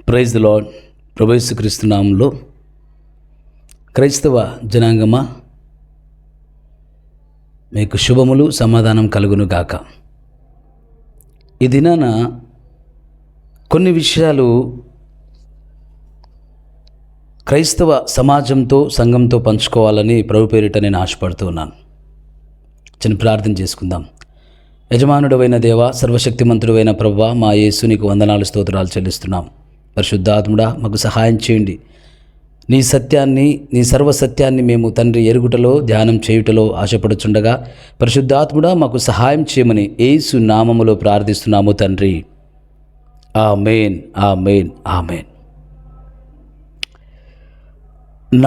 Praise the lord. ప్రభు యేసుక్రీస్తు నామములో క్రైస్తవ జనాంగమా, మీకు శుభములు సమాధానం కలుగును గాక. ఈ దినాన కొన్ని విషయాలు క్రైస్తవ సమాజంతో సంఘంతో పంచుకోవాలని ప్రభు పేరిట నేను ఆశపడుతూ ఉన్నాను. చిన్న ప్రార్థన చేసుకుందాం. యజమానుడవైన దేవ, సర్వశక్తిమంతుడైన ప్రభువా, మా యేసు నీకు వందనాలు స్తోత్రాలు చెల్లిస్తున్నాం. పరిశుద్ధాత్ముడా, మాకు సహాయం చేయండి. నీ సత్యాన్ని, నీ సర్వసత్యాన్ని మేము తండ్రి ఎరుగుటలో, ధ్యానం చేయుటలో ఆశపడుచుండగా పరిశుద్ధాత్ముడా మాకు సహాయం చేయమని యేసు నామములో ప్రార్థిస్తున్నాము తండ్రి. ఆమేన్, ఆమేన్, ఆమేన్.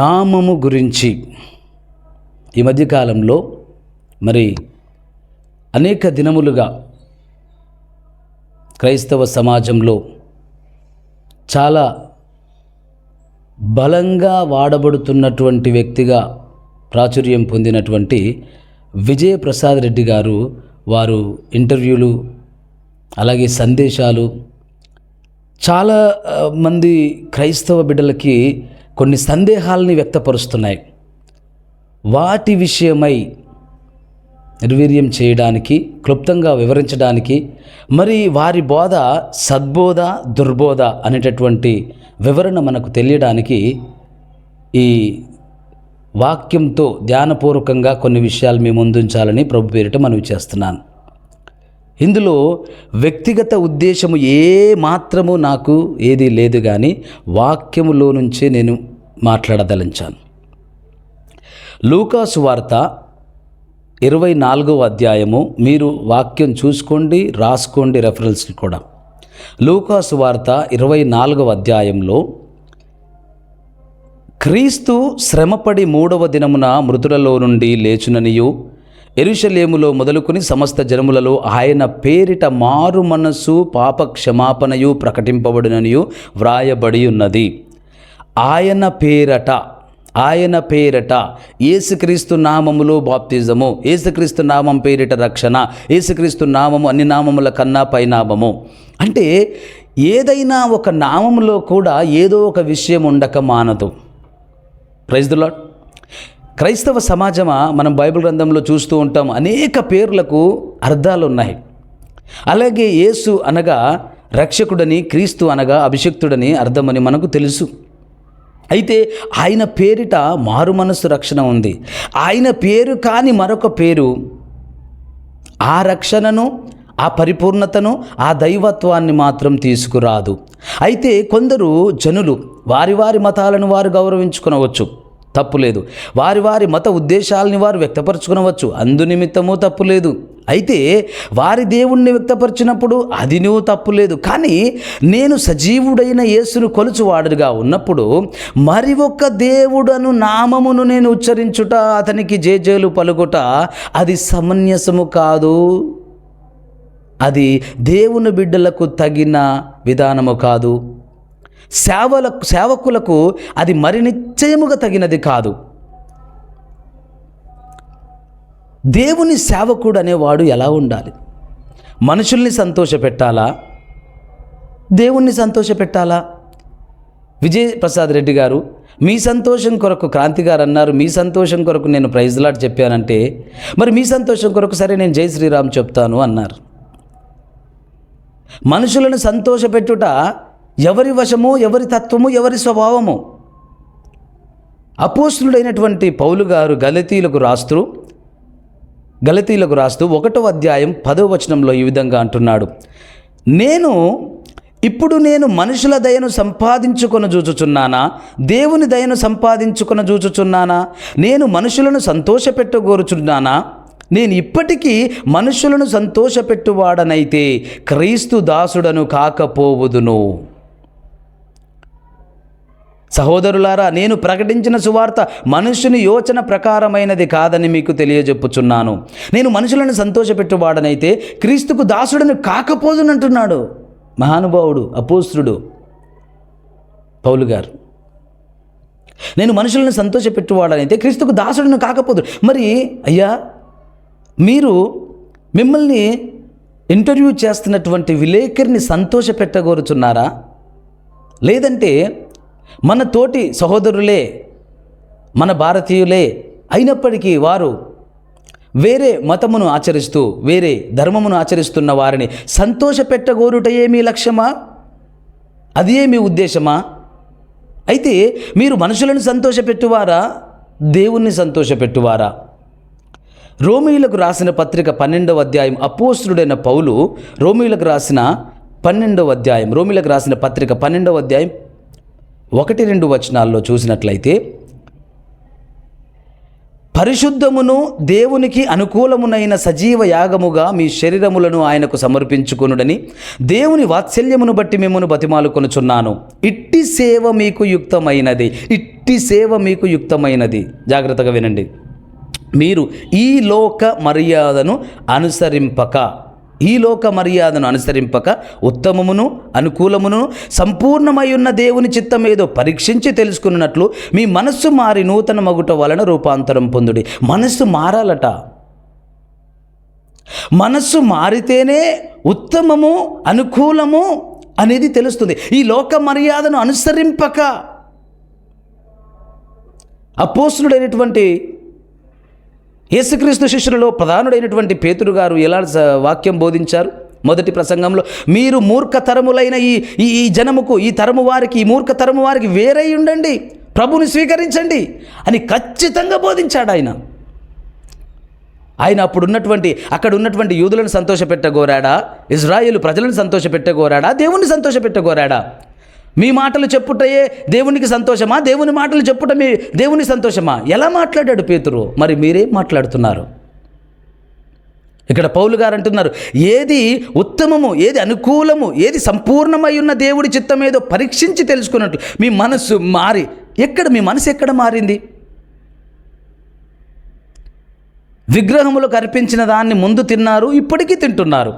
నామము గురించి ఈ మధ్యకాలంలో మరి అనేక దినములుగా క్రైస్తవ సమాజంలో చాలా బలంగా వాడబడుతున్నటువంటి వ్యక్తిగా ప్రాచుర్యం పొందినటువంటి విజయప్రసాద్ రెడ్డి గారు, వారు ఇంటర్వ్యూలు అలాగే సందేశాలు చాలా మంది క్రైస్తవ బిడ్డలకి కొన్ని సందేహాలని వ్యక్తపరుస్తున్నాయి. వాటి విషయమై నిర్వీర్యం చేయడానికి, క్లుప్తంగా వివరించడానికి, మరి వారి బోధ సద్బోధ దుర్బోధ అనేటటువంటి వివరణ మనకు తెలియడానికి ఈ వాక్యంతో ధ్యానపూర్వకంగా కొన్ని విషయాలు మీ ముందుంచాలని ప్రభు పేరిట మనవి చేస్తున్నాను. ఇందులో వ్యక్తిగత ఉద్దేశము ఏ మాత్రము నాకు ఏది లేదు, కానీ వాక్యములో నుంచే నేను మాట్లాడదలించాను. లూకా సువార్త 24వ అధ్యాయము, మీరు వాక్యం చూసుకోండి, రాసుకోండి, రెఫరెన్స్ కూడా. లూకా సువార్త 24వ అధ్యాయంలో క్రీస్తు శ్రమపడి 3వ దినమున మృతులలో నుండి లేచుననియు, యెరూషలేములో మొదలుకొని సమస్త జనములలో ఆయన పేరిట మారు మనస్సు పాప క్షమాపణయు ప్రకటింపబడిననియు వ్రాయబడి ఉన్నది. ఆయన పేరట యేసుక్రీస్తు నామములో బాప్తిజము, యేసుక్రీస్తు నామం పేరిట రక్షణ, యేసుక్రీస్తు నామము అన్ని నామముల కన్నా పైనామము. అంటే ఏదైనా ఒక నామములో కూడా ఏదో ఒక విషయం ఉండక మానదు. Praise the Lord. క్రైస్తవ సమాజమా, మనం బైబిల్ గ్రంథంలో చూస్తూ ఉంటాం, అనేక పేర్లకు అర్థాలు ఉన్నాయి. అలాగే యేసు అనగా రక్షకుడని, క్రీస్తు అనగా అభిషిక్తుడని అర్థమని మనకు తెలుసు. అయితే ఆయన పేరిట మారు మనస్సు రక్షణ ఉంది. ఆయన పేరు కాని మరొక పేరు ఆ రక్షణను, ఆ పరిపూర్ణతను, ఆ దైవత్వాన్ని మాత్రం తీసుకురాదు. అయితే కొందరు జనులు వారి వారి మతాలను వారు గౌరవించుకునవచ్చు, తప్పులేదు. వారి వారి మత ఉద్దేశాలని వారు వ్యక్తపరచుకునవచ్చు, అందునిమిత్తము తప్పులేదు. అయితే వారి దేవుణ్ణి వ్యక్తపరిచినప్పుడు అది నువ్వు తప్పులేదు. కానీ నేను సజీవుడైన యేసును కొలుచువాడుగా ఉన్నప్పుడు మరి ఒక్క దేవుడను నామమును నేను ఉచ్చరించుట, అతనికి జేజేలు పలుకుట, అది సమంజసము కాదు. అది దేవుని బిడ్డలకు తగిన విధానము కాదు. సేవకులకు అది మరి నిశ్చయముగా తగినది కాదు. దేవుని సేవకుడు అనేవాడు ఎలా ఉండాలి? మనుషుల్ని సంతోషపెట్టాలా, దేవుణ్ణి సంతోషపెట్టాలా? విజయప్రసాద్ రెడ్డి గారు మీ సంతోషం కొరకు, క్రాంతి గారు అన్నారు మీ సంతోషం కొరకు నేను ప్రైజ్ లాట్ చెప్పానంటే, మరి మీ సంతోషం కొరకు సరే నేను జై శ్రీరామ్ చెప్తాను అన్నారు. మనుషులను సంతోషపెట్టుట ఎవరి వశము, ఎవరి తత్వము, ఎవరి స్వభావము? అపోస్తులుడైనటువంటి పౌలు గారు గలతీలకు రాస్తూ 1వ అధ్యాయం 10వ వచనంలో ఈ విధంగా అంటున్నాడు, ఇప్పుడు నేను మనుషుల దయను సంపాదించుకొని చూచుచున్నానా, దేవుని దయను సంపాదించుకొని చూచుచున్నానా? నేను మనుషులను సంతోషపెట్టగోరుచున్నానా? నేను ఇప్పటికీ మనుషులను సంతోషపెట్టువాడనైతే క్రీస్తు దాసుడను కాకపోవుదును. సహోదరులారా, నేను ప్రకటించిన సువార్త మనుష్యుని యోచన ప్రకారమైనది కాదని మీకు తెలియజెప్పుచున్నాను. నేను మనుషులను సంతోషపెట్టువాడనైతే క్రీస్తుకు దాసుడను కాకపోదునంటున్నాడు మహానుభావుడు అపోస్తులుడు పౌలు గారు. నేను మనుషులను సంతోషపెట్టువాడనైతే క్రీస్తుకు దాసుడను కాకపోదు. మరి అయ్యా, మీరు మిమ్మల్ని ఇంటర్వ్యూ చేస్తున్నటువంటి విలేకరిని సంతోషపెట్టగోరుచున్నారా? లేదంటే మన తోటి సహోదరులే, మన భారతీయులే అయినప్పటికీ వారు వేరే మతమును ఆచరిస్తూ వేరే ధర్మమును ఆచరిస్తున్న వారిని సంతోషపెట్టగోరుటయే మీ లక్ష్యమా? అదే మీ ఉద్దేశమా? అయితే మీరు మనుషులను సంతోషపెట్టువారా, దేవుణ్ణి సంతోషపెట్టువారా? రోమీయులకు రాసిన పత్రిక 12వ అధ్యాయం అపోస్తలుడైన పౌలు రోమీయులకు రాసిన 12వ అధ్యాయం రోమీయులకు రాసిన పత్రిక 12వ అధ్యాయం 1-2 వచనాల్లో చూసినట్లయితే, పరిశుద్ధమును దేవునికి అనుకూలమునైన సజీవ యాగముగా మీ శరీరములను ఆయనకు సమర్పించుకొనుడని దేవుని వాత్సల్యమును బట్టి మిమ్మల్ని బతిమాలుకొనుచున్నాను. ఇట్టి సేవ మీకు యుక్తమైనది. ఇట్టి సేవ మీకు యుక్తమైనది. జాగ్రత్తగా వినండి. మీరు ఈ లోక మర్యాదను అనుసరింపక ఉత్తమమును అనుకూలమును సంపూర్ణమై ఉన్న దేవుని చిత్తమేదో పరీక్షించి తెలుసుకున్నట్లు మీ మనస్సు మారి నూతన మగుట వలన రూపాంతరం పొందుడి. మనస్సు మారాలట. మనస్సు మారితేనే ఉత్తమము అనుకూలము అనేది తెలుస్తుంది. ఈ లోక మర్యాదను అనుసరింపక అపోస్తలుడైనటువంటి యేసుక్రీస్తు శిష్యులలో ప్రధానుడైనటువంటి పేతురు గారు ఎలా వాక్యం బోధించారు? మొదటి ప్రసంగంలో, మీరు మూర్ఖ తరములైన ఈ జనముకు, ఈ తరము వారికి, ఈ మూర్ఖ తరము వారికి వేరై ఉండండి, ప్రభుని స్వీకరించండి అని ఖచ్చితంగా బోధించాడు ఆయన. అక్కడ ఉన్నటువంటి యూదులను సంతోషపెట్టగోరాడా? ఇజ్రాయేలు ప్రజలను సంతోషపెట్టగోరాడా? దేవుణ్ణి సంతోషపెట్టగోరాడా? మీ మాటలు చెప్పుటయే దేవునికి సంతోషమా? దేవుని మాటలు చెప్పుట మీ దేవుని సంతోషమా? ఎలా మాట్లాడాడు పేతురు? మరి మీరేం మాట్లాడుతున్నారు? ఇక్కడ పౌలు గారు అంటున్నారు, ఏది ఉత్తమము, ఏది అనుకూలము, ఏది సంపూర్ణమై ఉన్న దేవుడి చిత్తమేదో పరీక్షించి తెలుసుకున్నట్లు మీ మనస్సు మారి. మీ మనసు ఎక్కడ మారింది? విగ్రహములకు అర్పించిన దాన్ని ముందు తిన్నారు, ఇప్పటికీ తింటున్నారు.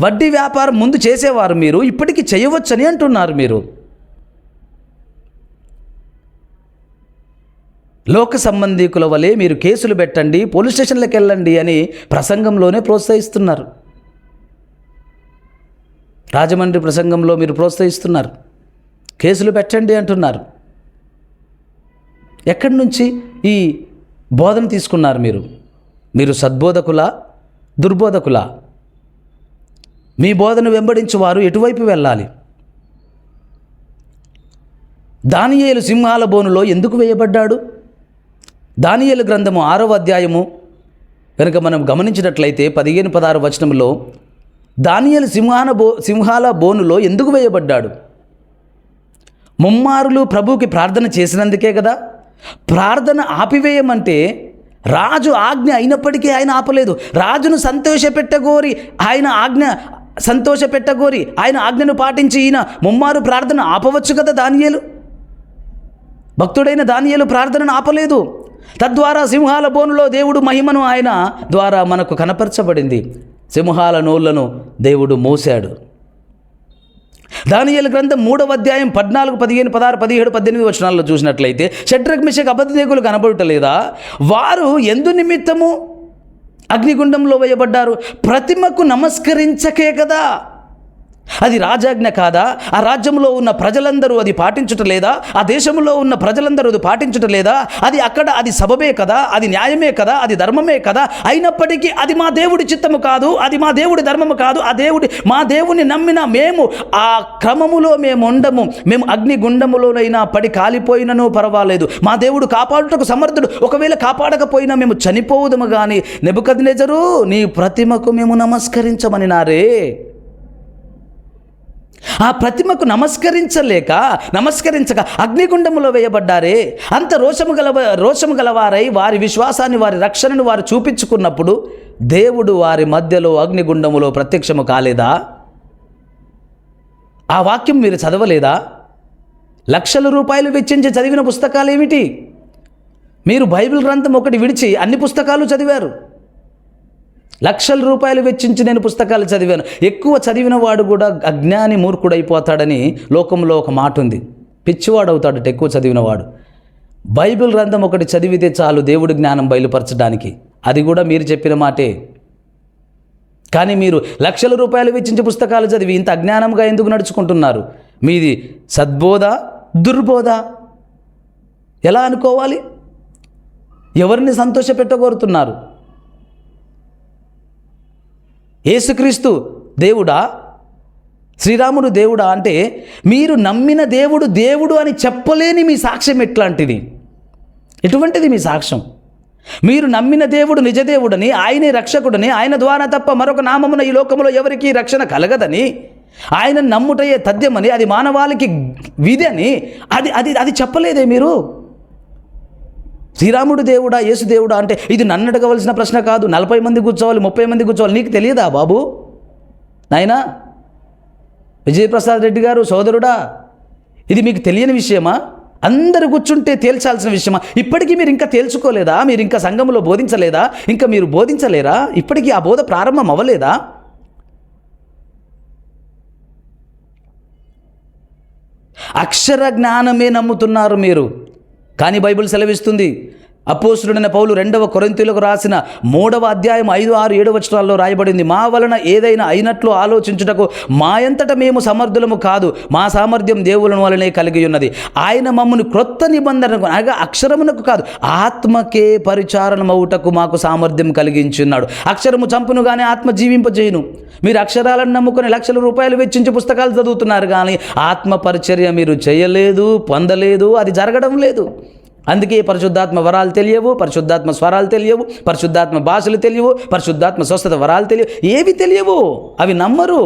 వడ్డీ వ్యాపారం ముందు చేసేవారు మీరు, ఇప్పటికీ చేయవచ్చని అంటున్నారు మీరు. లోక సంబంధీకుల వలె మీరు కేసులు పెట్టండి, పోలీస్ స్టేషన్లకు వెళ్ళండి అని ప్రసంగంలోనే ప్రోత్సహిస్తున్నారు. రాజమండ్రి ప్రసంగంలో మీరు ప్రోత్సహిస్తున్నారు, కేసులు పెట్టండి అంటున్నారు. ఎక్కడి నుంచి ఈ బోధన తీసుకున్నారు మీరు సద్బోధకులా, దుర్బోధకులా? మీ బోధన వెంబడించి వారు ఎటువైపు వెళ్ళాలి? దానియేలు సింహాల బోనులో ఎందుకు వేయబడ్డాడు? దానియేలు గ్రంథము 6వ అధ్యాయము కనుక మనం గమనించినట్లయితే 15-16 వచనంలో దానియేలు సింహాల బోనులో ఎందుకు వేయబడ్డాడు? ముమ్మారులు ప్రభువుకి ప్రార్థన చేసినందుకే కదా. ప్రార్థన ఆపివేయమంటే రాజు ఆజ్ఞ అయినప్పటికీ ఆయన ఆపలేదు. రాజును సంతోషపెట్టగోరి ఆయన ఆజ్ఞను పాటించి ఈయన ముమ్మారు ప్రార్థన ఆపవచ్చు కదా. భక్తుడైన దానియేలు ప్రార్థనను ఆపలేదు. తద్వారా సింహాల బోనులో దేవుడు మహిమను ఆయన ద్వారా మనకు కనపరచబడింది. సింహాల నోళ్లను దేవుడు మోశాడు. దానియేలు గ్రంథం 3వ అధ్యాయం 14, 15, 16, 17, 18 వచనాల్లో చూసినట్లయితే షడ్రక్ మెషక్ అబేద్నెగోలు కనబడటలేదా? వారు ఎందు నిమిత్తము అగ్నిగుండంలో వేయబడ్డారు? ప్రతిమకు నమస్కరించకే కదా. అది రాజాజ్ఞ కాదా? ఆ రాజ్యంలో ఉన్న ప్రజలందరూ అది పాటించటలేదా? ఆ దేశంలో ఉన్న ప్రజలందరూ అది పాటించటలేదా? అది సబబే కదా, అది న్యాయమే కదా, అది ధర్మమే కదా. అయినప్పటికీ అది మా దేవుడి చిత్తము కాదు, అది మా దేవుడి ధర్మము కాదు. మా దేవుని నమ్మిన మేము ఆ క్రమములో మేము ఉండము. మేము అగ్నిగుండములోనైనా పడి కాలిపోయినను పర్వాలేదు, మా దేవుడు కాపాడుటకు సమర్థుడు. ఒకవేళ కాపాడకపోయినా మేము చనిపోవుదము. కానీ నెబుకద్నెజరు, నీ ప్రతిమకు మేము నమస్కరించమనినారే. ఆ ప్రతిమకు నమస్కరించక అగ్నిగుండములో వేయబడ్డారే. అంత రోషము గలవారై వారి విశ్వాసాన్ని, వారి రక్షణను వారు చూపించుకున్నప్పుడు దేవుడు వారి మధ్యలో అగ్నిగుండములో ప్రత్యక్షము కాలేదా? ఆ వాక్యం మీరు చదవలేదా? లక్షల రూపాయలు వెచ్చించి చదివిన పుస్తకాలు ఏమిటి? మీరు బైబిల్ గ్రంథం ఒకటి విడిచి అన్ని పుస్తకాలు చదివారు. లక్షల రూపాయలు వెచ్చించి నేను పుస్తకాలు చదివాను. ఎక్కువ చదివిన వాడు కూడా అజ్ఞాని మూర్ఖుడైపోతాడని లోకంలో ఒక మాట ఉంది. పిచ్చివాడు అవుతాడట ఎక్కువ చదివినవాడు. బైబిల్ గ్రంథం ఒకటి చదివితే చాలు దేవుడి జ్ఞానం బయలుపరచడానికి. అది కూడా మీరు చెప్పిన మాటే. కానీ మీరు లక్షల రూపాయలు వెచ్చించి పుస్తకాలు చదివి ఇంత అజ్ఞానంగా ఎందుకు నడుచుకుంటున్నారు? మీది సద్బోధ, దుర్బోధ? ఎలా అనుకోవాలి? ఎవరిని సంతోషపెట్టగోరుతున్నారు? యేసుక్రీస్తు దేవుడా, శ్రీరాముడు దేవుడా అంటే మీరు నమ్మిన దేవుడు దేవుడు అని చెప్పలేని మీ సాక్ష్యం ఎట్లాంటిది? ఎటువంటిది మీ సాక్ష్యం? మీరు నమ్మిన దేవుడు నిజదేవుడని, ఆయనే రక్షకుడని, ఆయన ద్వారా తప్ప మరొక నామమున ఈ లోకంలో ఎవరికీ రక్షణ కలగదని, ఆయన నమ్ముటయే తథ్యమని, అది మానవాళికి విధి అని అది అది అది చెప్పలేదే మీరు? శ్రీరాముడు దేవుడా, యేసు దేవుడా అంటే ఇది నన్ను అడగవలసిన ప్రశ్న కాదు. 40 మంది కూర్చోవాలి, 30 మంది కూర్చోవాలి. నీకు తెలియదా బాబు? నాయనా విజయప్రసాద్ రెడ్డి గారు, సోదరుడా, ఇది మీకు తెలియని విషయమా? అందరు కూర్చుంటే తేల్చాల్సిన విషయమా? ఇప్పటికీ మీరు ఇంకా తేల్చుకోలేదా? మీరు ఇంకా సంఘంలో బోధించలేదా? ఇంకా మీరు బోధించలేరా? ఇప్పటికీ ఆ బోధ ప్రారంభం అవ్వలేదా? అక్షర జ్ఞానమే నమ్ముతున్నారు మీరు. కానీ బైబిల్ సెలవిస్తుంది, అపోస్తలుడైన పౌలు 2వ కొరింథీయులకు రాసిన 3వ అధ్యాయం 5, 6, 7 వచనాల్లో రాయబడింది, మా వలన ఏదైనా అయినట్లు ఆలోచించుటకు మా ఎంతట మేము సమర్థులము కాదు, మా సామర్థ్యం దేవుని వలనే కలిగి ఉన్నది. ఆయన మమ్మల్ని క్రొత్త నిబంధనకు అనగా అక్షరమునకు కాదు, ఆత్మకే పరిచారణమవుటకు మాకు సామర్థ్యం కలిగించున్నాడు. అక్షరము చంపును కానీ ఆత్మ జీవింపజేయును. మీరు అక్షరాలను నమ్ముకొని లక్షల రూపాయలు వెచ్చించి పుస్తకాలు చదువుతున్నారు, కానీ ఆత్మ పరిచర్య మీరు చేయలేదు, పొందలేదు, అది జరగడం లేదు. అందుకే పరిశుద్ధాత్మ వరాలు తెలియవు, పరిశుద్ధాత్మ స్వరాలు తెలియవు, పరిశుద్ధాత్మ భాషలు తెలియవు, పరిశుద్ధాత్మ స్వస్థత వరాలు తెలియవు, ఏవి తెలియవు. అవి నమ్మరు.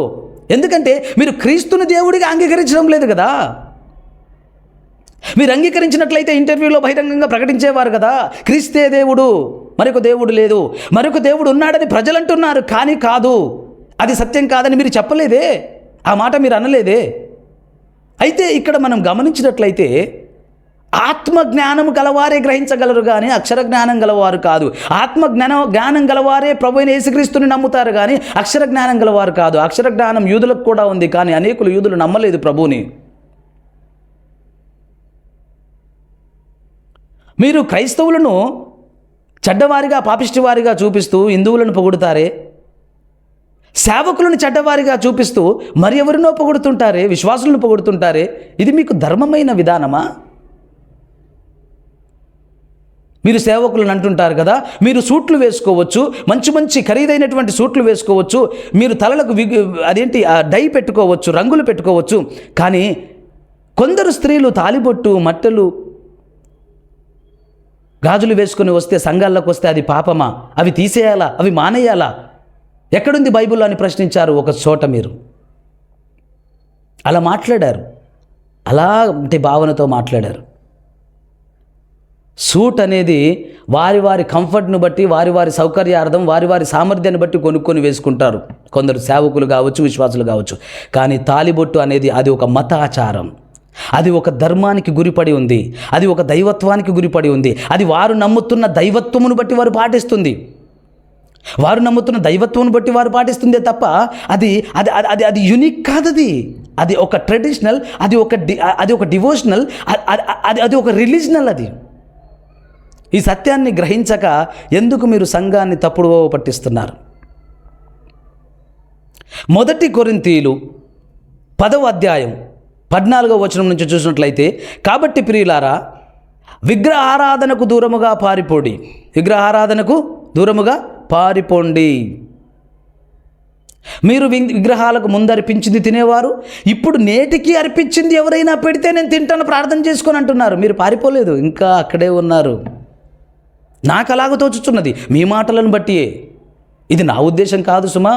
ఎందుకంటే మీరు క్రీస్తుని దేవుడిగా అంగీకరించడం లేదు కదా. మీరు అంగీకరించినట్లయితే ఇంటర్వ్యూలో బహిరంగంగా ప్రకటించేవారు కదా, క్రీస్తే దేవుడు, మరొక దేవుడు లేదు, మరొక దేవుడు ఉన్నాడని ప్రజలు అంటున్నారు, కానీ కాదు, అది సత్యం కాదని మీరు చెప్పలేదే, ఆ మాట మీరు అనలేదే. అయితే ఇక్కడ మనం గమనించినట్లయితే ఆత్మజ్ఞానం గలవారే గ్రహించగలరు, కానీ అక్షర జ్ఞానం గలవారు కాదు. జ్ఞానం గలవారే ప్రభువైన యేసుక్రీస్తుని నమ్ముతారు, కానీ అక్షర జ్ఞానం గలవారు కాదు. అక్షర జ్ఞానం యూదులకు కూడా ఉంది, కానీ అనేకులు యూదులు నమ్మలేదు ప్రభువుని. మీరు క్రైస్తవులను చెడ్డవారిగా, పాపిష్టివారిగా చూపిస్తూ హిందువులను పొగుడుతారే, సేవకులను చెడ్డవారిగా చూపిస్తూ మరి ఎవరినో పొగుడుతుంటారే, విశ్వాసులను పొగుడుతుంటారే. ఇది మీకు ధర్మమైన విధానమా? మీరు సేవకులను అంటుంటారు కదా, మీరు సూట్లు వేసుకోవచ్చు, మంచి మంచి ఖరీదైనటువంటి సూట్లు వేసుకోవచ్చు, మీరు తలలకు అదేంటి డై పెట్టుకోవచ్చు, రంగులు పెట్టుకోవచ్చు, కానీ కొందరు స్త్రీలు తాలిబొట్టు, మట్టెలు, గాజులు వేసుకొని వస్తే, సంఘాల్లోకి వస్తే అది పాపమా? అవి తీసేయాలా? అవి మానేయాలా? ఎక్కడుంది బైబిల్లో అని ప్రశ్నించారు ఒక చోట. మీరు అలా మాట్లాడారు, అలాంటి భావనతో మాట్లాడారు. సూట్ అనేది వారి వారి కంఫర్ట్ను బట్టి, వారి వారి సౌకర్యార్థం, వారి వారి సామర్థ్యాన్ని బట్టి కొనుక్కొని వేసుకుంటారు కొందరు సేవకులు కావచ్చు, విశ్వాసులు కావచ్చు. కానీ తాలిబొట్టు అనేది అది ఒక మత ఆచారం, అది ఒక ధర్మానికి గురిపడి ఉంది, అది ఒక దైవత్వానికి గురిపడి ఉంది. అది వారు నమ్ముతున్న దైవత్వమును బట్టి వారు పాటిస్తుంది, వారు నమ్ముతున్న దైవత్వం బట్టి వారు పాటిస్తుందే తప్ప అది అది అది అది యూనిక్ కాదు. అది ఒక ట్రెడిషనల్, అది ఒక డివోషనల్, అది ఒక రిలీజనల్. అది ఈ సత్యాన్ని గ్రహించక ఎందుకు మీరు సంఘాన్ని తప్పుడు పట్టిస్తున్నారు? 1 కొరింథీయులు 10వ అధ్యాయం 14వ వచనం నుంచి చూసినట్లయితే, కాబట్టి ప్రియులారా, విగ్రహారాధనకు దూరముగా పారిపోండి, విగ్రహారాధనకు దూరముగా పారిపోండి. మీరు విగ్రహాలకు ముందు అర్పించింది తినేవారు, ఇప్పుడు నేటికి అర్పించింది ఎవరైనా పెడితే నేను తింటాను, ప్రార్థన చేసుకొని అంటున్నారు. మీరు పారిపోలేదు, ఇంకా అక్కడే ఉన్నారు. నాకు అలాగ తోచుచున్నది మీ మాటలను బట్టియే. ఇది నా ఉద్దేశం కాదు సుమా.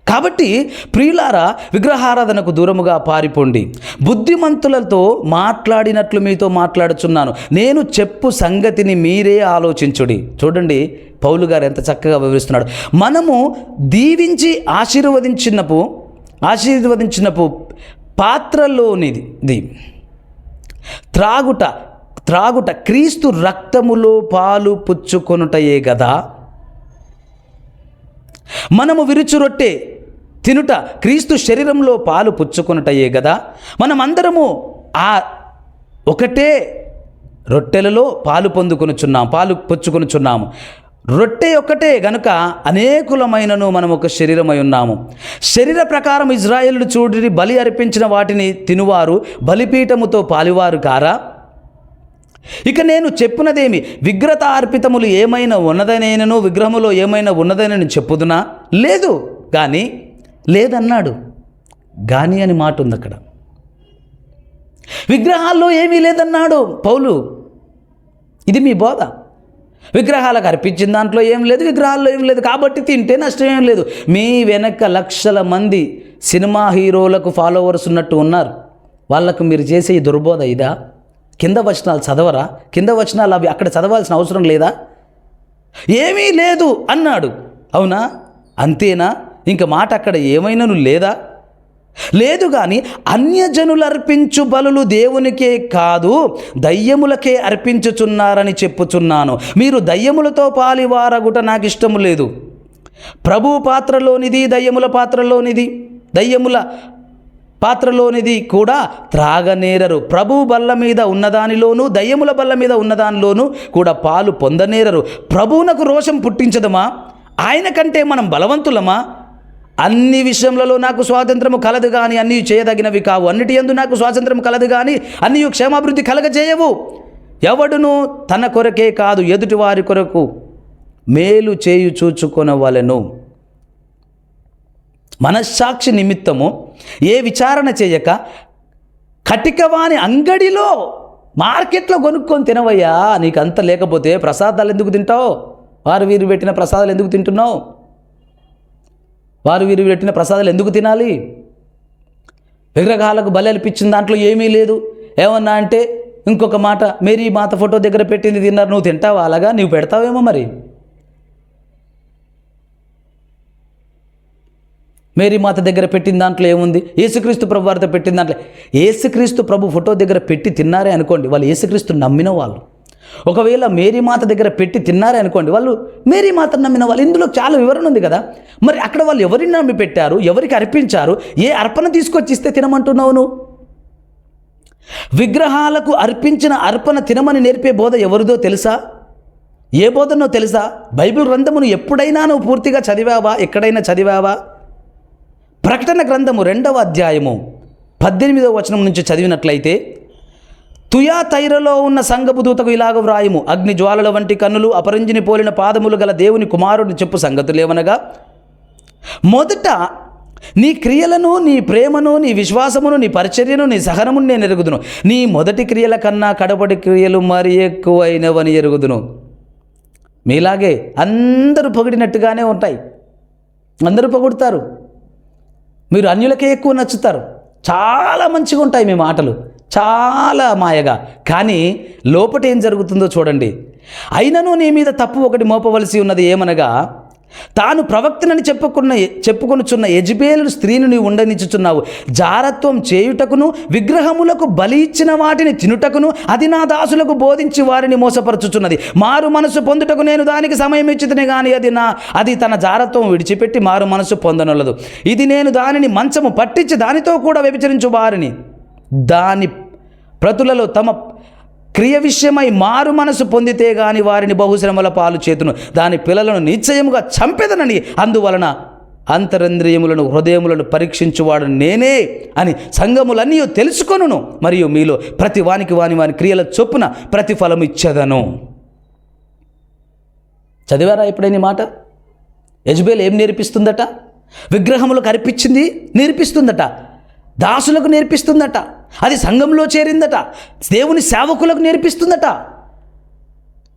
కాబట్టి ప్రియులారా, విగ్రహారాధనకు దూరముగా పారిపోండి. బుద్ధిమంతులతో మాట్లాడినట్లు మీతో మాట్లాడుచున్నాను, నేను చెప్పు సంగతిని మీరే ఆలోచించుడి. చూడండి పౌలు గారు ఎంత చక్కగా వివరిస్తున్నాడు. మనము దీవించి ఆశీర్వదించినప్పుడు పాత్రలోనిది త్రాగుట క్రీస్తు రక్తములో పాలు పుచ్చుకొనుటయే గదా. మనము విరుచు రొట్టె తినుట క్రీస్తు శరీరంలో పాలు పుచ్చుకొనుటయే గదా. మనమందరము ఆ ఒకటే రొట్టెలలో పాలు పుచ్చుకొనుచున్నాము. రొట్టె ఒక్కటే గనుక అనేకులమైనను మనం ఒక శరీరమై ఉన్నాము. శరీర ప్రకారం ఇజ్రాయేలు చూడిని బలి అర్పించిన వాటిని తినువారు బలిపీఠముతో పాలివారు కారా? ఇక నేను చెప్పినదేమి, విగ్రహ అర్పితములు ఏమైనా ఉన్నదనేనను విగ్రహములో ఏమైనా ఉన్నదనని చెప్పుదునా? లేదు కానీ, లేదన్నాడు. గాని అని మాట ఉంది అక్కడ. విగ్రహాల్లో ఏమీ లేదన్నాడు పౌలు. ఇది మీ బోధ. విగ్రహాలకు అర్పించిన దాంట్లో ఏం లేదు, విగ్రహాల్లో ఏం లేదు, కాబట్టి తింటే నష్టం ఏం లేదు. మీ వెనక లక్షల మంది సినిమా హీరోలకు ఫాలోవర్స్ ఉన్నట్టు ఉన్నారు. వాళ్ళకు మీరు చేసే ఈ దుర్బోధ ఇదా? కింద వచనాలు చదవరా? కింద వచనాలు అవి అక్కడ చదవాల్సిన అవసరం లేదా? ఏమీ లేదు అన్నాడు. అవునా? అంతేనా? ఇంక మాట అక్కడ ఏమైనాను లేదా? లేదు కానీ అన్యజనులు అర్పించు బలులు దేవునికే కాదు దయ్యములకే అర్పించుచున్నారని చెప్పుచున్నాను. మీరు దయ్యములతో పాలివారగుట నాకు ఇష్టము లేదు. ప్రభు పాత్రలోనిది దయ్యముల పాత్రలోనిది, దయ్యముల పాత్రలోనిది కూడా త్రాగనేరరు. ప్రభు బల్ల మీద ఉన్నదానిలోనూ దయ్యముల బల్ల మీద ఉన్నదానిలోనూ కూడా పాలు పొందనేరరు. ప్రభువునకు రోషం పుట్టించదమా? ఆయన కంటే మనం బలవంతులమా? అన్ని విషయములలో నాకు స్వాతంత్రము కలదు కానీ అన్నీ చేయదగినవి కావు. అన్నిటి యందు నాకు స్వాతంత్రం కలదు కానీ అన్నీ క్షేమాభివృద్ధి కలగజేయవు. ఎవడును తన కొరకే కాదు ఎదుటి వారి కొరకు మేలు చేయు చూచుకొనవలెను. మనస్సాక్షి నిమిత్తము ఏ విచారణ చేయక కటికవాని అంగడిలో మార్కెట్లో కొనుక్కొని తినవయ్యా. నీకు అంత లేకపోతే ప్రసాదాలు ఎందుకు తింటావు? వారు వీరు పెట్టిన ప్రసాదాలు ఎందుకు తింటున్నావు? వారు వీరు పెట్టిన ప్రసాదాలు ఎందుకు తినాలి? విగ్రహాలకు బలి అర్పించిన దాంట్లో ఏమీ లేదు. ఏమన్నా అంటే ఇంకొక మాట, మేరీ మాత ఫోటో దగ్గర పెట్టింది తిన్నారు, నువ్వు తింటావా? అలాగా నువ్వు పెడతావేమో మరి. మేరీ మాత దగ్గర పెట్టిన దాంట్లో ఏముంది? యేసుక్రీస్తు ప్రభు వారితో పెట్టిన దాంట్లో, యేసుక్రీస్తు ప్రభు ఫోటో దగ్గర పెట్టి తిన్నారే అనుకోండి, వాళ్ళు యేసుక్రీస్తు నమ్మిన వాళ్ళు. ఒకవేళ మేరీ మాత దగ్గర పెట్టి తిన్నారే అనుకోండి, వాళ్ళు మేరీ మాతను నమ్మిన వాళ్ళు. ఇందులో చాలా వివరణ ఉంది కదా. మరి అక్కడ వాళ్ళు ఎవరిని నమ్మి పెట్టారు? ఎవరికి అర్పించారు? ఏ అర్పణ తీసుకొచ్చి ఇస్తే తినమంటున్నావు నువ్వు? విగ్రహాలకు అర్పించిన అర్పణ తినమని నేర్పే బోధ ఎవరిదో తెలుసా? ఏ బోధనో తెలుసా? బైబిల్ గ్రంథమును ఎప్పుడైనా నువ్వు పూర్తిగా చదివావా? ఎక్కడైనా చదివావా? ప్రకటన గ్రంథము 2వ అధ్యాయము 18వ వచనం నుంచి చదివినట్లయితే, తుయాతైరలో ఉన్న సంఘపు దూతకు ఇలాగ వ్రాయము, అగ్ని జ్వాలల వంటి కన్నులు అపరంజిని పోలిన పాదములు గల దేవుని కుమారుడిని చెప్పు సంగతులేవనగా, మొదట నీ క్రియలను, నీ ప్రేమను, నీ విశ్వాసమును, నీ పరిచర్యను, నీ సహనమును నేను ఎరుగుదును. నీ మొదటి క్రియల కన్నా కడపటి క్రియలు మరి ఎక్కువైనవని ఎరుగుదును. మీలాగే అందరూ పొగిడినట్టుగానే ఉంటాయి, అందరూ పొగుడతారు. మీరు అన్యులకే ఎక్కువ నచ్చుతారు. చాలా మంచిగా ఉంటాయి మీ మాటలు, చాలా మాయగా. కానీ లోపట ఏం జరుగుతుందో చూడండి. అయినను నీ మీద తప్పు ఒకటి మోపవలసి ఉన్నది. ఏమనగా, తాను ప్రవక్తనని చెప్పుకొనుచున్న యెజబెలు స్త్రీని నీవు ఉండనిచ్చుచున్నావు. జారత్వం చేయుటకును విగ్రహములకు బలి ఇచ్చిన వాటిని తినుటకును అది నా దాసులకు బోధించి వారిని మోసపరచుచున్నది. మారు మనసు పొందుటకు నేను దానికి సమయం ఇచ్చితనే కానీ అది తన జారత్వం విడిచిపెట్టి మారు మనసు పొందనొల్లదు. ఇది నేను దానిని మంచము పట్టించి దానితో కూడా వ్యభిచరించు వారిని దాని ప్రతులలో తమ క్రియ విషయమై మారు మనసు పొందితే గాని వారిని బహుశ్రమల పాలు చేతును. దాని పిల్లలను నిశ్చయముగా చంపెదనని, అందువలన అంతరంద్రియములను హృదయములను పరీక్షించువాడు నేనే అని సంఘములన్నీ తెలుసుకొనును. మరియు మీలో ప్రతి వానికి వాని క్రియల చొప్పున ప్రతిఫలం ఇచ్చేదను. చదివారా ఎప్పుడైనా మాట? యెజబెల్ ఏం నేర్పిస్తుందట? విగ్రహములకు అర్పించింది నేర్పిస్తుందట, దాసులకు నేర్పిస్తుందట, అది సంఘంలో చేరిందట, దేవుని సేవకులకు నేర్పిస్తుందట.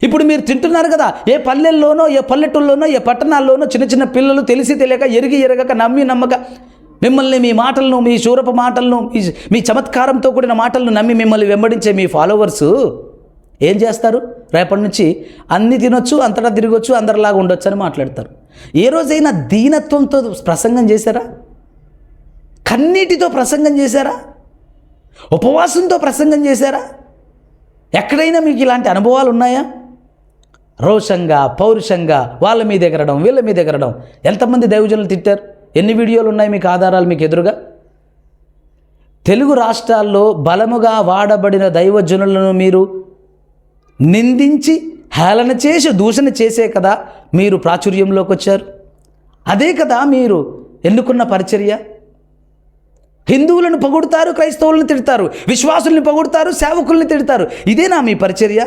ఇప్పుడు మీరు తింటున్నారు కదా, ఏ పల్లెల్లోనో, ఏ పల్లెటూళ్ళలోనో, ఏ పట్టణాల్లోనో చిన్న చిన్న పిల్లలు తెలిసి తెలియక, ఎరగక, నమ్మక మిమ్మల్ని, మీ మాటలను, మీ శూరపు మాటలను, మీ చమత్కారంతో కూడిన మాటలను నమ్మి మిమ్మల్ని వెంబడించే మీ ఫాలోవర్సు ఏం చేస్తారు? రేపటి నుంచి అన్ని తినొచ్చు, అంతటా తిరగొచ్చు, అందరిలాగా ఉండొచ్చు అని మాట్లాడతారు. ఏ రోజైనా దీనత్వంతో ప్రసంగం చేశారా? కన్నీటితో ప్రసంగం చేశారా? ఉపవాసంతో ప్రసంగం చేశారా? ఎక్కడైనా మీకు ఇలాంటి అనుభవాలు ఉన్నాయా? రోషంగా, పౌరుషంగా వాళ్ళ మీద ఎగరడం, వీళ్ళ మీద ఎగరడం. ఎంతమంది దైవజనులు తిట్టారు? ఎన్ని వీడియోలు ఉన్నాయి మీకు ఆధారాలు మీకు ఎదురుగా? తెలుగు రాష్ట్రాల్లో బలముగా వాడబడిన దైవజనులను మీరు నిందించి హేళన చేసి దూషణ చేసే కదా మీరు ప్రాచుర్యంలోకి వచ్చారు? అదే కదా మీరు ఎన్నుకున్న పరిచర్య. హిందువులను పొగుడుతారు, క్రైస్తవులను తిడతారు, విశ్వాసుల్ని పొగుడుతారు, సేవకుల్ని తిడతారు. ఇదేనా మీ పరిచర్య?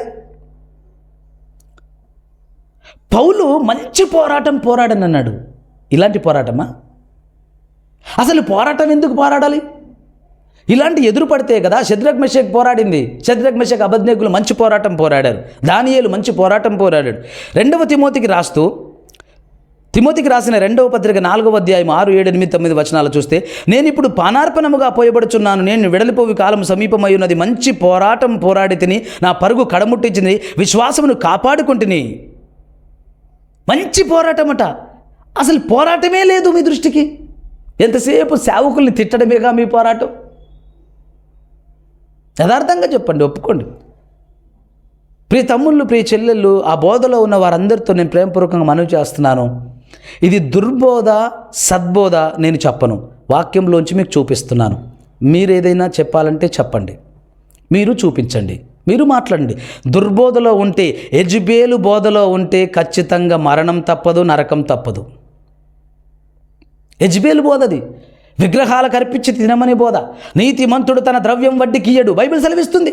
పౌలు మంచి పోరాటం పోరాడనన్నాడు. ఇలాంటి పోరాటమా? అసలు పోరాటం ఎందుకు పోరాడాలి? ఇలాంటి ఎదురు పడితే కదా షద్రక్ మెషక్ పోరాడింది. షద్రక్ మెషక్ అబేద్నెగోలు మంచి పోరాటం పోరాడారు. దానియేలు మంచి పోరాటం పోరాడాడు. 2వ తిమోతికి రాసిన 2వ పత్రిక 4వ అధ్యాయం 6, 7, 8, 9 వచనాలు చూస్తే, నేను ఇప్పుడు పానార్పణముగా పోయబడుచున్నాను, నేను వెడలిపోవి కాలం సమీపమై ఉన్నది, మంచి పోరాటం పోరాడి తిని నా పరుగు కడముట్టించింది, విశ్వాసమును కాపాడుకుంటుని. మంచి పోరాటమట. అసలు పోరాటమే లేదు మీ దృష్టికి. ఎంతసేపు సేవకుల్ని తిట్టడమేగా మీ పోరాటం. యథార్థంగా చెప్పండి, ఒప్పుకోండి. ప్రియ తమ్ముళ్ళు, ప్రియ చెల్లెళ్ళు, ఆ బోధలో ఉన్న వారందరితో నేను ప్రేమపూర్వకంగా మనవి చేస్తున్నాను. ఇది దుర్బోధ, సద్బోధ నేను చెప్పను, వాక్యంలోంచి మీకు చూపిస్తున్నాను. మీరు ఏదైనా చెప్పాలంటే చెప్పండి, మీరు చూపించండి, మీరు మాట్లాడండి. దుర్బోధలో ఉంటే, యెజబెలు బోధలో ఉంటే ఖచ్చితంగా మరణం తప్పదు, నరకం తప్పదు. యెజబెలు బోధది. విగ్రహాలకు అర్పించి తినమని బోధ. నీతిమంతుడు తన ద్రవ్యం వడ్డీకి ఇయ్యడు, బైబిల్ సెలవిస్తుంది.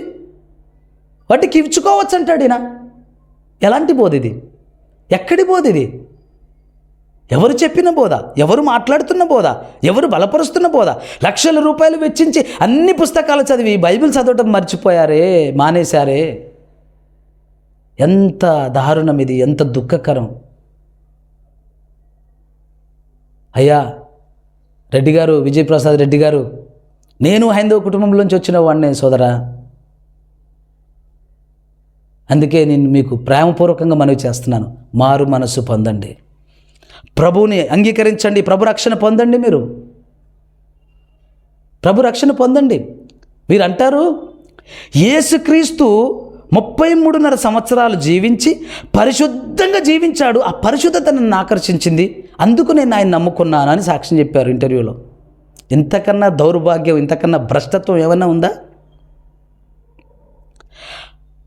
వడ్డీకి ఇచ్చుకోవచ్చు అంటాడు ఈయన. ఎలాంటి బోధ ఇది? ఎక్కడి బోధ ఇది? ఎవరు చెప్పిన బోధ? ఎవరు మాట్లాడుతున్న బోధ? ఎవరు బలపరుస్తున్న బోధ? లక్షల రూపాయలు వెచ్చించి అన్ని పుస్తకాలు చదివి బైబిల్ చదవటం మర్చిపోయారే, మానేశారే. ఎంత దారుణం ఇది, ఎంత దుఃఖకరం. అయ్యా రెడ్డి గారు, విజయప్రసాద్ రెడ్డి గారు, నేను హైందవ కుటుంబంలోంచి వచ్చిన వాడినే సోదరా. అందుకే నేను మీకు ప్రేమపూర్వకంగా మనవి చేస్తున్నాను, మారు మనస్సు పొందండి, ప్రభువుని అంగీకరించండి, ప్రభు రక్షణ పొందండి. మీరు ప్రభు రక్షణ పొందండి. మీరు అంటారు యేసుక్రీస్తు 33.5 సంవత్సరాలు జీవించి పరిశుద్ధంగా జీవించాడు, ఆ పరిశుద్ధత నన్ను ఆకర్షించింది, అందుకు నేను ఆయన నమ్ముకున్నాను అని సాక్ష్యం చెప్పారు ఇంటర్వ్యూలో. ఇంతకన్నా దౌర్భాగ్యం, ఇంతకన్నా భ్రష్టత్వం ఏమన్నా ఉందా?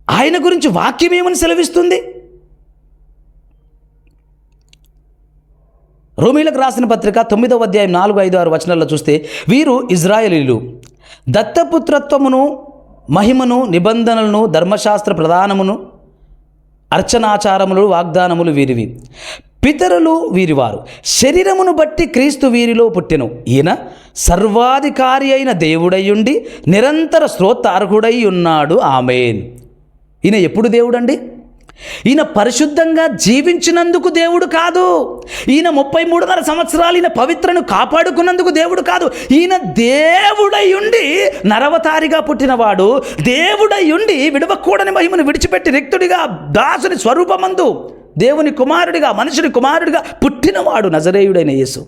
ఆయన గురించి వాక్యం ఏమని సెలవిస్తుంది? రోమీలకు రాసిన పత్రిక 9వ అధ్యాయం 4, 5, 6 వచనాల్లో చూస్తే, వీరు ఇజ్రాయేలీలు, దత్తపుత్రత్వమును, మహిమను, నిబంధనలను, ధర్మశాస్త్ర ప్రధానమును, అర్చనాచారములు, వాగ్దానములు వీరివి. పితరులు వీరివారు, శరీరమును బట్టి క్రీస్తు వీరిలో పుట్టెను. ఈయన సర్వాధికారి అయిన దేవుడయ్యుండి నిరంతర స్తోత్రార్హుడై ఉన్నాడు. ఆమేన్. ఈయన ఎప్పుడు దేవుడండి? ఈయన పరిశుద్ధంగా జీవించినందుకు దేవుడు కాదు. ఈయన 33.5 సంవత్సరాలు ఈయన పవిత్రను కాపాడుకున్నందుకు దేవుడు కాదు. ఈయన దేవుడయ్యుండి నరవతారిగా పుట్టినవాడు, దేవుడయ్యుండి విడవకూడని మహిమను విడిచిపెట్టి రిక్తుడిగా దాసుని స్వరూపమందు దేవుని కుమారుడిగా, మనుషుని కుమారుడిగా పుట్టినవాడు నజరేయుడైన యేసు.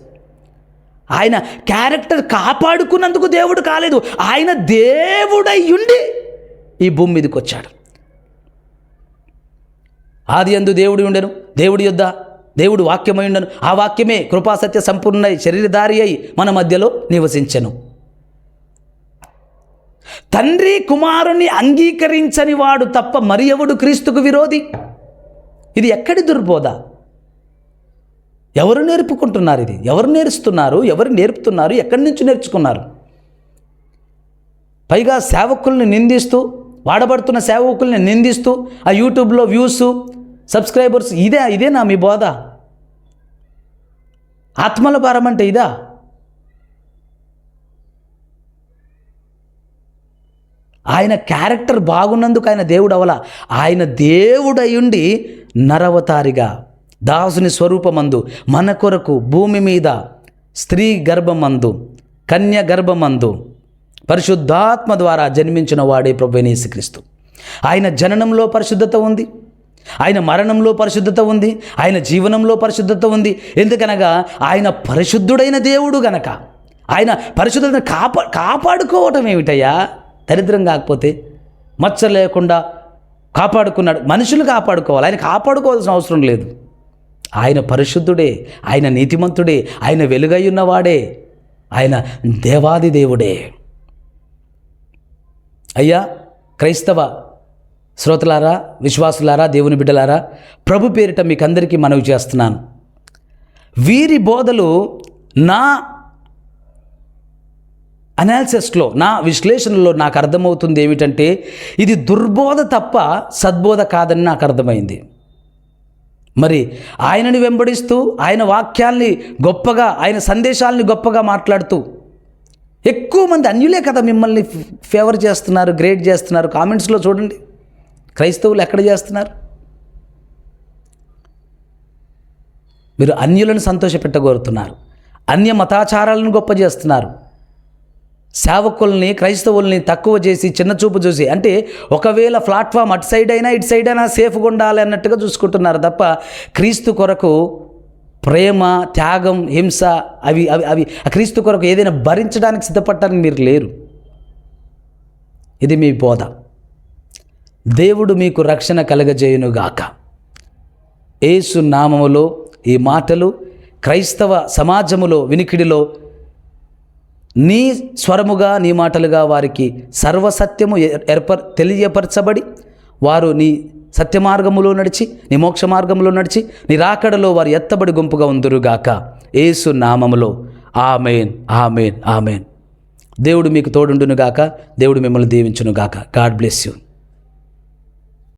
ఆయన క్యారెక్టర్ కాపాడుకున్నందుకు దేవుడు కాలేదు, ఆయన దేవుడయ్యుండి ఈ భూమి మీదకి వచ్చాడు. ఆది యందు దేవుడు ఉండెను, దేవుడి యొద్ద దేవుడు వాక్యమై ఉండెను, ఆ వాక్యమే కృపాసత్య సంపూర్ణై శరీరధారి అయి మన మధ్యలో నివసించెను. తండ్రి కుమారుని అంగీకరించని వాడు తప్ప మరి ఎవడు క్రీస్తుకు విరోధి? ఇది ఎక్కడి దుర్బోధ? ఎవరు నేర్పుకుంటున్నారు? ఇది ఎవరు నేర్చుతున్నారు? ఎవరు నేర్పుతున్నారు? ఎక్కడి నుంచి నేర్చుకున్నారు? పైగా సేవకుల్ని నిందిస్తూ, వాడబడుతున్న సేవకుల్ని నిందిస్తూ, ఆ యూట్యూబ్లో వ్యూస్, సబ్స్క్రైబర్స్, ఇదేనా మీ బోధ? ఆత్మల భారం అంటే ఇదా? ఆయన క్యారెక్టర్ బాగున్నందుకు ఆయన దేవుడు అవలా. ఆయన దేవుడయుండి నరవతారిగా దాసుని స్వరూపమందు మన కొరకు భూమి మీద స్త్రీ గర్భమందు, కన్య గర్భమందు పరిశుద్ధాత్మ ద్వారా జన్మించిన వాడే ప్రభువైన యేసుక్రీస్తు. ఆయన జననంలో పరిశుద్ధత ఉంది, ఆయన మరణంలో పరిశుద్ధత ఉంది, ఆయన జీవనంలో పరిశుద్ధత ఉంది. ఎందుకనగా ఆయన పరిశుద్ధుడైన దేవుడు గనక. ఆయన పరిశుద్ధతను కాపాడుకోవటం ఏమిటయ్యా? దరిద్రం కాకపోతే మచ్చ లేకుండా కాపాడుకున్నాడు. మనుషులు కాపాడుకోవాలి, ఆయన కాపాడుకోవాల్సిన అవసరం లేదు. ఆయన పరిశుద్ధుడే, ఆయన నీతిమంతుడే, ఆయన వెలుగై ఉన్నవాడే, ఆయన దేవాది దేవుడే. అయ్యా క్రైస్తవ శ్రోతలారా, విశ్వాసులారా, దేవుని బిడ్డలారా, ప్రభు పేరిట మీకు అందరికీ మనవి చేస్తున్నాను. వీరి బోధలు నా అనాలిసిస్లో, నా విశ్లేషణలో నాకు అర్థమవుతుంది ఏమిటంటే, ఇది దుర్బోధ తప్ప సద్బోధ కాదని నాకు అర్థమైంది. మరి ఆయనని వెంబడిస్తూ, ఆయన వాక్యాల్ని గొప్పగా, ఆయన సందేశాలని గొప్పగా మాట్లాడుతూ, ఎక్కువ మంది అన్యులే కదా మిమ్మల్ని ఫేవర్ చేస్తున్నారు, గ్రేడ్ చేస్తున్నారు. కామెంట్స్లో చూడండి, క్రైస్తవులు ఎక్కడ చేస్తున్నారు? మీరు అన్యులను సంతోషపెట్టగోరుతున్నారు, అన్య మతాచారాలను గొప్ప చేస్తున్నారు, సేవకుల్ని, క్రైస్తవుల్ని తక్కువ చేసి, చిన్నచూపు చూసి, అంటే ఒకవేళ ప్లాట్ఫామ్ అటు సైడ్ అయినా ఇటు సైడ్ అయినా సేఫ్గా ఉండాలి అన్నట్టుగా చూసుకుంటున్నారు తప్ప క్రీస్తు కొరకు ప్రేమ, త్యాగం, హింస అవి అవి అవి క్రీస్తు కొరకు ఏదైనా భరించడానికి సిద్ధపడటానికి మీరు లేరు. ఇది మీ బోధ. దేవుడు మీకు రక్షణ కలగజేయునుగాక. యేసు నామములో ఈ మాటలు క్రైస్తవ సమాజములో వినికిడిలో నీ స్వరముగా, నీ మాటలుగా వారికి సర్వసత్యము తెలియపరచబడి, వారు నీ సత్య మార్గములో నడిచి, నీ మోక్ష మార్గంలో నడిచి, నీ రాకడలో వారు ఎత్తబడి గుంపుగా ఉందురుగాక. యేసు నామములో ఆమేన్, ఆమేన్, ఆమేన్. దేవుడు మీకు తోడుండునుగాక. దేవుడు మిమ్మల్ని దీవించునుగాక. God bless you.